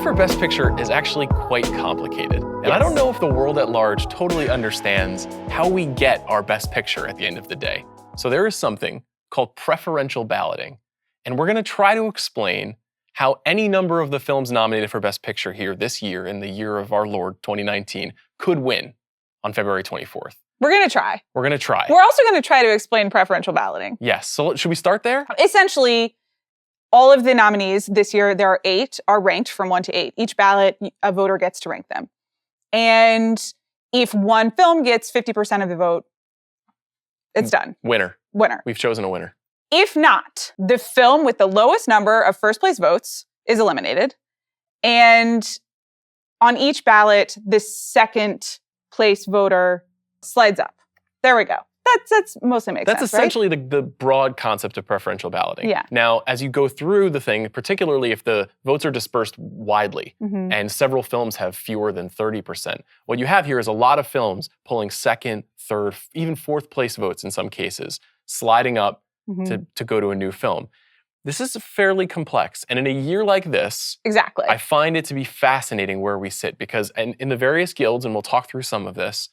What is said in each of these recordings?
for Best Picture is actually quite complicated. And I don't know if the world at large totally understands how we get our Best Picture at the end of the day. So there is something called preferential balloting. And we're gonna try to explain how any number of the films nominated for Best Picture here this year, in the year of our Lord 2019, could win on February 24th. We're gonna try. We're gonna try. We're also gonna try to explain preferential balloting. Yes, so should we start there? Essentially, all of the nominees this year, there are 8, are ranked from 1 to 8. Each ballot, a voter gets to rank them. And if one film gets 50% of the vote, it's done. Winner. Winner. We've chosen a winner. If not, the film with the lowest number of first place votes is eliminated. And on each ballot, the second place voter slides up. There we go. That's mostly makes sense, That's essentially the broad concept of preferential balloting. Yeah. Now, as you go through the thing, particularly if the votes are dispersed widely and several films have fewer than 30%, what you have here is a lot of films pulling second, third, even fourth place votes in some cases, sliding up to go to a new film. This is fairly complex. And in a year like this, exactly, I find it to be fascinating where we sit because in the various guilds, and we'll talk through some of this,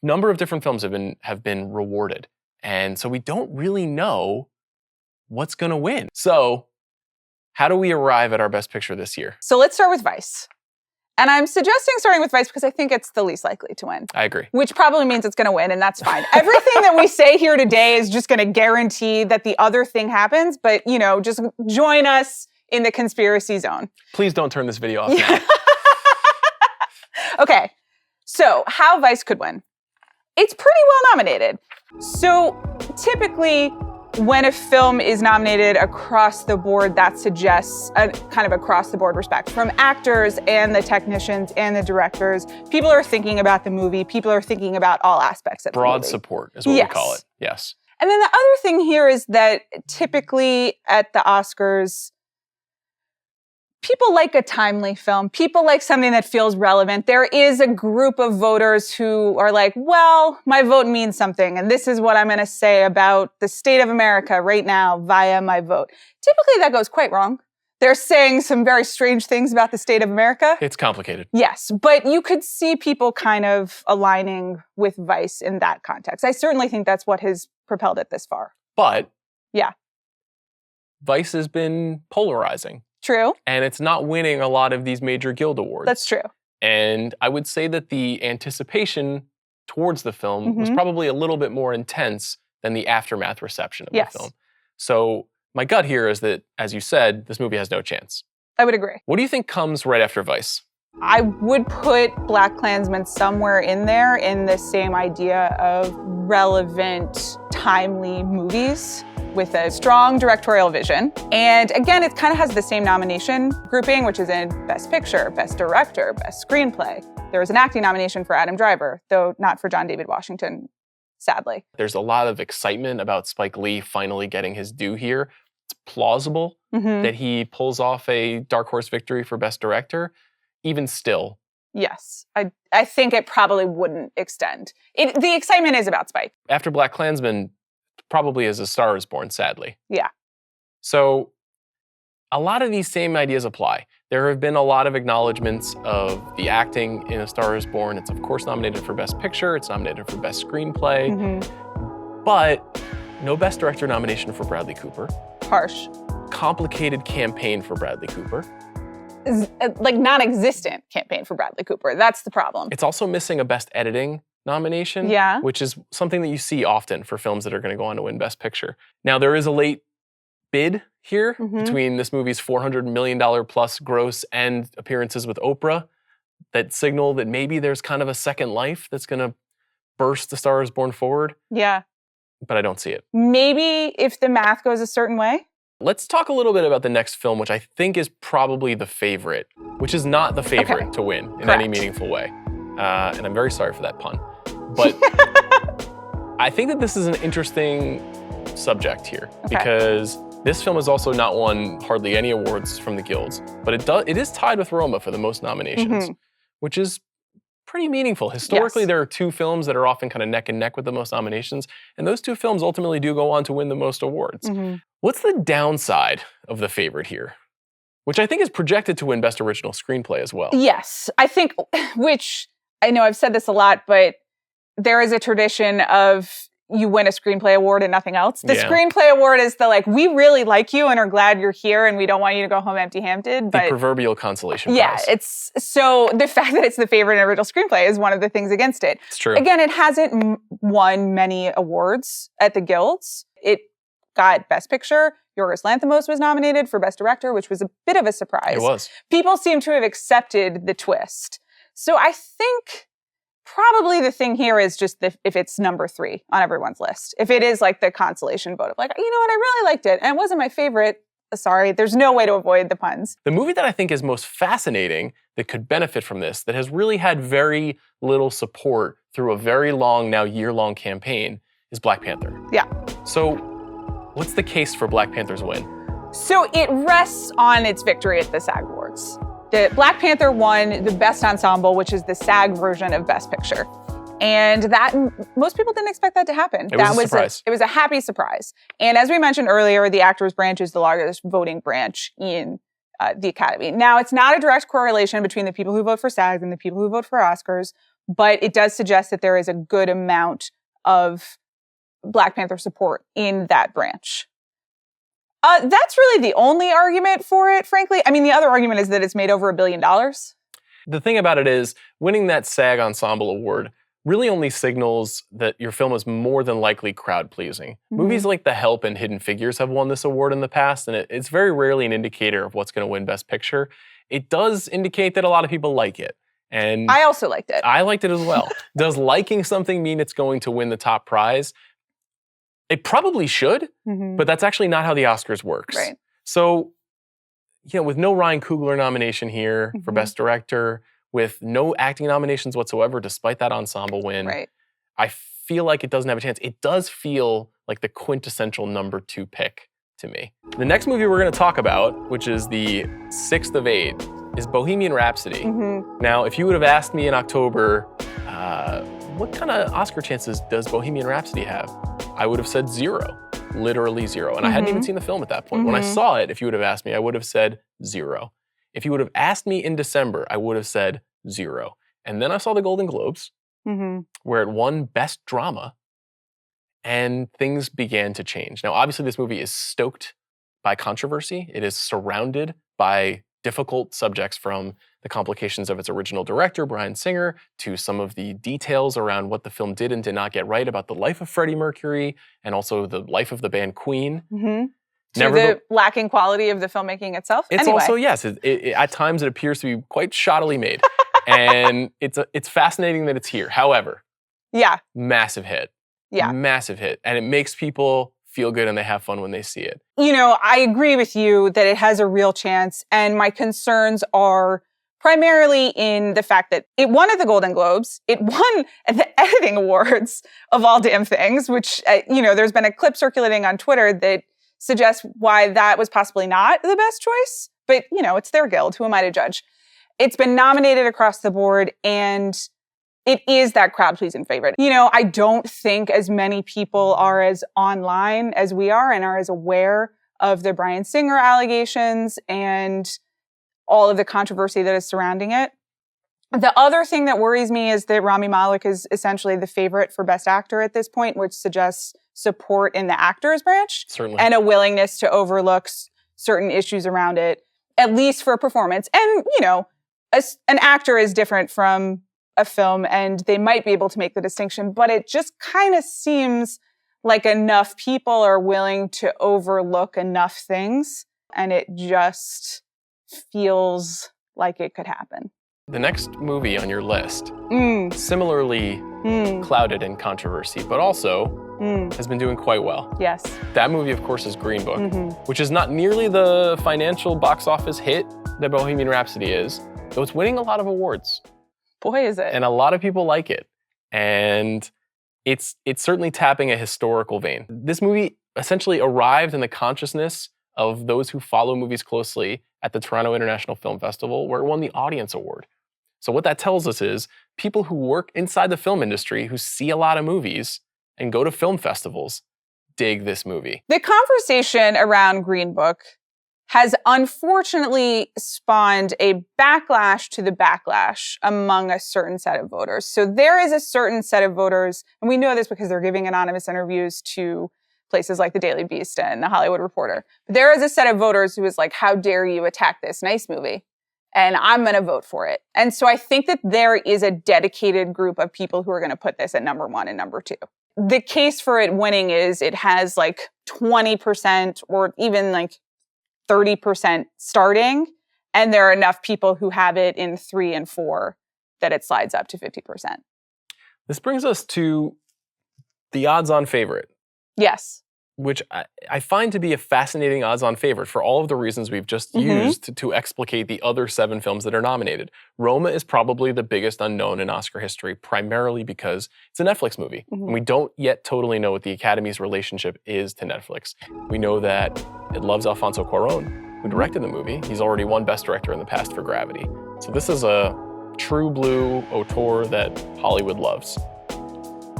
number of different films have been rewarded. And so we don't really know what's going to win. So how do we arrive at our Best Picture this year? So let's start with Vice. And I'm suggesting starting with Vice because I think it's the least likely to win. I agree. Which probably means it's going to win, and that's fine. Everything that we say here today is just going to guarantee that the other thing happens, but, you know, just join us in the conspiracy zone. Please don't turn this video off now. Okay, so how Vice could win. It's pretty well nominated. So typically, when a film is nominated across the board, that suggests a kind of across the board respect from actors and the technicians and the directors. People are thinking about the movie. People are thinking about all aspects of the movie. Broad support is what we call it. Yes. And then the other thing here is that typically at the Oscars, people like a timely film. People like something that feels relevant. There is a group of voters who are like, well, my vote means something, and this is what I'm going to say about the state of America right now via my vote. Typically, that goes quite wrong. They're saying some very strange things about the state of America. It's complicated. Yes, but you could see people kind of aligning with Vice in that context. I certainly think that's what has propelled it this far. But yeah, Vice has been polarizing. True. And it's not winning a lot of these major guild awards. That's true. And I would say that the anticipation towards the film was probably a little bit more intense than the aftermath reception of the film. So my gut here is that, as you said, this movie has no chance. I would agree. What do you think comes right after Vice? I would put BlacKkKlansman somewhere in there in the same idea of relevant, timely movies with a strong directorial vision. And again, it kind of has the same nomination grouping, which is in Best Picture, Best Director, Best Screenplay. There was an acting nomination for Adam Driver, though not for John David Washington, sadly. There's a lot of excitement about Spike Lee finally getting his due here. It's plausible that he pulls off a dark horse victory for Best Director. Even still. Yes, I think it probably wouldn't extend. The excitement is about Spike. After BlacKkKlansman, probably as A Star Is Born, sadly. Yeah. So a lot of these same ideas apply. There have been a lot of acknowledgments of the acting in A Star Is Born. It's of course nominated for Best Picture. It's nominated for Best Screenplay. But no Best Director nomination for Bradley Cooper. Harsh. Complicated campaign for Bradley Cooper. Like non-existent campaign for Bradley Cooper. That's the problem. It's also missing a Best Editing nomination, which is something that you see often for films that are going to go on to win Best Picture. Now, there is a late bid here between this movie's $400 million plus gross and appearances with Oprah that signal that maybe there's kind of a second life that's going to burst The Star Is Born forward. Yeah. But I don't see it. Maybe if the math goes a certain way. Let's talk a little bit about the next film, which I think is probably the favorite, which is not the favorite to win in any meaningful way. And I'm very sorry for that pun. But I think that this is an interesting subject here because this film has also not won hardly any awards from the guilds, but it is tied with Roma for the most nominations, which is pretty meaningful. Historically, there are two films that are often kind of neck and neck with the most nominations, and those two films ultimately do go on to win the most awards. What's the downside of the favorite here? Which I think is projected to win Best Original Screenplay as well. Yes, I think, which I know I've said this a lot, but there is a tradition of you win a screenplay award and nothing else. The screenplay award is the we really like you and are glad you're here and we don't want you to go home empty-handed. But the proverbial consolation prize. Yeah, it's so the fact that it's the favorite original screenplay is one of the things against it. It's true. Again, it hasn't won many awards at the Guilds. It got Best Picture. Yorgos Lanthimos was nominated for Best Director, which was a bit of a surprise. It was. People seem to have accepted the twist. So I think probably the thing here is just if it's number 3 on everyone's list. If it is the consolation vote of you know what, I really liked it. And it wasn't my favorite. Sorry, there's no way to avoid the puns. The movie that I think is most fascinating that could benefit from this, that has really had very little support through a very long, now year-long campaign, is Black Panther. Yeah. So what's the case for Black Panther's win? So it rests on its victory at the SAG Awards. The Black Panther won the Best Ensemble, which is the SAG version of Best Picture. And that, most people didn't expect that to happen. It was a surprise. It was a happy surprise. And as we mentioned earlier, the actors branch is the largest voting branch in the Academy. Now, it's not a direct correlation between the people who vote for SAG and the people who vote for Oscars, but it does suggest that there is a good amount of Black Panther support in that branch. That's really the only argument for it, frankly. I mean, the other argument is that it's made over $1 billion. The thing about it is, winning that SAG Ensemble Award really only signals that your film is more than likely crowd-pleasing. Mm-hmm. Movies like The Help and Hidden Figures have won this award in the past, and it's very rarely an indicator of what's going to win Best Picture. It does indicate that a lot of people like it. And I also liked it. I liked it as well. Does liking something mean it's going to win the top prize? It probably should, but that's actually not how the Oscars works. Right. So, with no Ryan Coogler nomination here for Best Director, with no acting nominations whatsoever, despite that ensemble win, right. I feel like it doesn't have a chance. It does feel like the quintessential number 2 pick to me. The next movie we're going to talk about, which is the 6th of 8, is Bohemian Rhapsody. Now, if you would have asked me in October, what kind of Oscar chances does Bohemian Rhapsody have? I would have said 0, literally 0. And I hadn't even seen the film at that point. When I saw it, if you would have asked me, I would have said 0. If you would have asked me in December, I would have said 0. And then I saw the Golden Globes, where it won Best Drama, and things began to change. Now, obviously, this movie is stoked by controversy. It is surrounded by difficult subjects, from the complications of its original director, Bryan Singer, to some of the details around what the film did and did not get right about the life of Freddie Mercury, and also the life of the band Queen. To the lacking quality of the filmmaking itself? It's also, yes, at times it appears to be quite shoddily made. And it's fascinating that it's here. However, massive hit. Massive hit. And it makes people feel good and they have fun when they see it. I agree with you that it has a real chance. And my concerns are primarily in the fact that it won at the Golden Globes. It won at the editing awards, of all damn things, which, there's been a clip circulating on Twitter that suggests why that was possibly not the best choice. But, it's their guild. Who am I to judge? It's been nominated across the board, and it is that crowd-pleasing favorite. I don't think as many people are as online as we are and are as aware of the Bryan Singer allegations and all of the controversy that is surrounding it. The other thing that worries me is that Rami Malek is essentially the favorite for Best Actor at this point, which suggests support in the actors branch. Certainly. And a willingness to overlook certain issues around it, at least for performance. And, an actor is different from a film, and they might be able to make the distinction, but it just kind of seems like enough people are willing to overlook enough things, and it just feels like it could happen. The next movie on your list, similarly clouded in controversy, but also has been doing quite well. Yes. That movie, of course, is Green Book, which is not nearly the financial box office hit that Bohemian Rhapsody is, though it's winning a lot of awards. Boy, is it. And a lot of people like it. And it's certainly tapping a historical vein. This movie essentially arrived in the consciousness of those who follow movies closely at the Toronto International Film Festival, where it won the Audience Award. So what that tells us is people who work inside the film industry, who see a lot of movies and go to film festivals, dig this movie. The conversation around Green Book has unfortunately spawned a backlash to the backlash among a certain set of voters. So there is a certain set of voters, and we know this because they're giving anonymous interviews to places like the Daily Beast and the Hollywood Reporter. But there is a set of voters who is like, how dare you attack this nice movie? And I'm going to vote for it. And so I think that there is a dedicated group of people who are going to put this at number 1 and number 2. The case for it winning is it has like 20% or even like 30% starting, and there are enough people who have it in 3 and 4 that it slides up to 50%. This brings us to the odds-on favorite. Yes. Which I find to be a fascinating odds-on favorite for all of the reasons we've just used to explicate the other 7 films that are nominated. Roma is probably the biggest unknown in Oscar history, primarily because it's a Netflix movie. And we don't yet totally know what the Academy's relationship is to Netflix. We know that it loves Alfonso Cuarón, who directed the movie. He's already won Best Director in the past for Gravity. So this is a true blue auteur that Hollywood loves.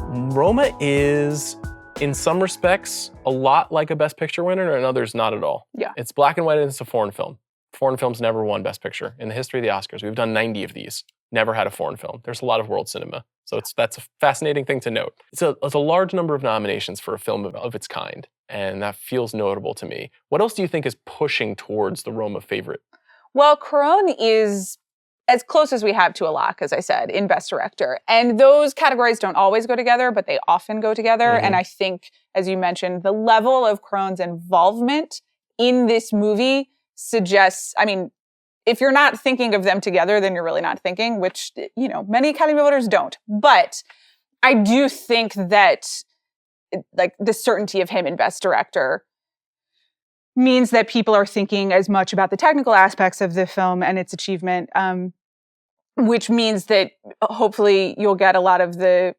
Roma is, in some respects, a lot like a Best Picture winner, and in others, not at all. Yeah. It's black and white and it's a foreign film. Foreign films never won Best Picture. In the history of the Oscars, we've done 90 of these. Never had a foreign film. There's a lot of world cinema. So that's a fascinating thing to note. It's a large number of nominations for a film of its kind, and that feels notable to me. What else do you think is pushing towards the Roma favorite? Well, Cuarón is as close as we have to a lock, as I said, in Best Director. And those categories don't always go together, but they often go together. And I think, as you mentioned, the level of Cuarón's involvement in this movie suggests, I mean, if you're not thinking of them together, then you're really not thinking, which, you know, many Academy voters don't. But I do think that, like, the certainty of him in Best Director means that people are thinking as much about the technical aspects of the film and its achievement, which means that hopefully you'll get a lot of the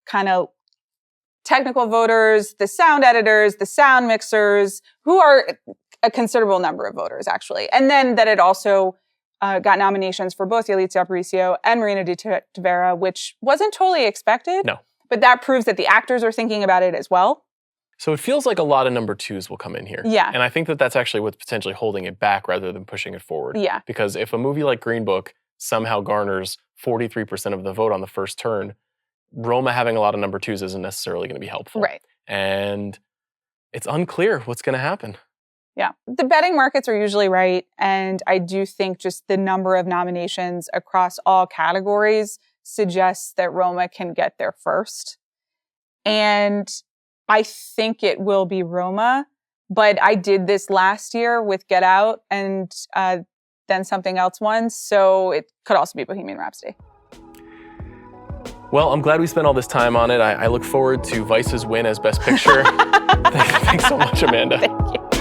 kind of technical voters, the sound editors, the sound mixers, who are a considerable number of voters, actually. And then that it also got nominations for both Yalitza Aparicio and Marina de Tavera, which wasn't totally expected. No. But that proves that the actors are thinking about it as well. So it feels like a lot of number 2s will come in here. Yeah. And I think that that's actually what's potentially holding it back rather than pushing it forward. Yeah. Because if a movie like Green Book somehow garners 43% of the vote on the first turn, Roma having a lot of number 2s isn't necessarily going to be helpful. Right. And it's unclear what's going to happen. Yeah. The betting markets are usually right. And I do think just the number of nominations across all categories suggests that Roma can get there first. And I think it will be Roma, but I did this last year with Get Out and then something else won. So it could also be Bohemian Rhapsody. Well, I'm glad we spent all this time on it. I look forward to Vice's win as Best Picture. Thanks so much, Amanda. Thank you.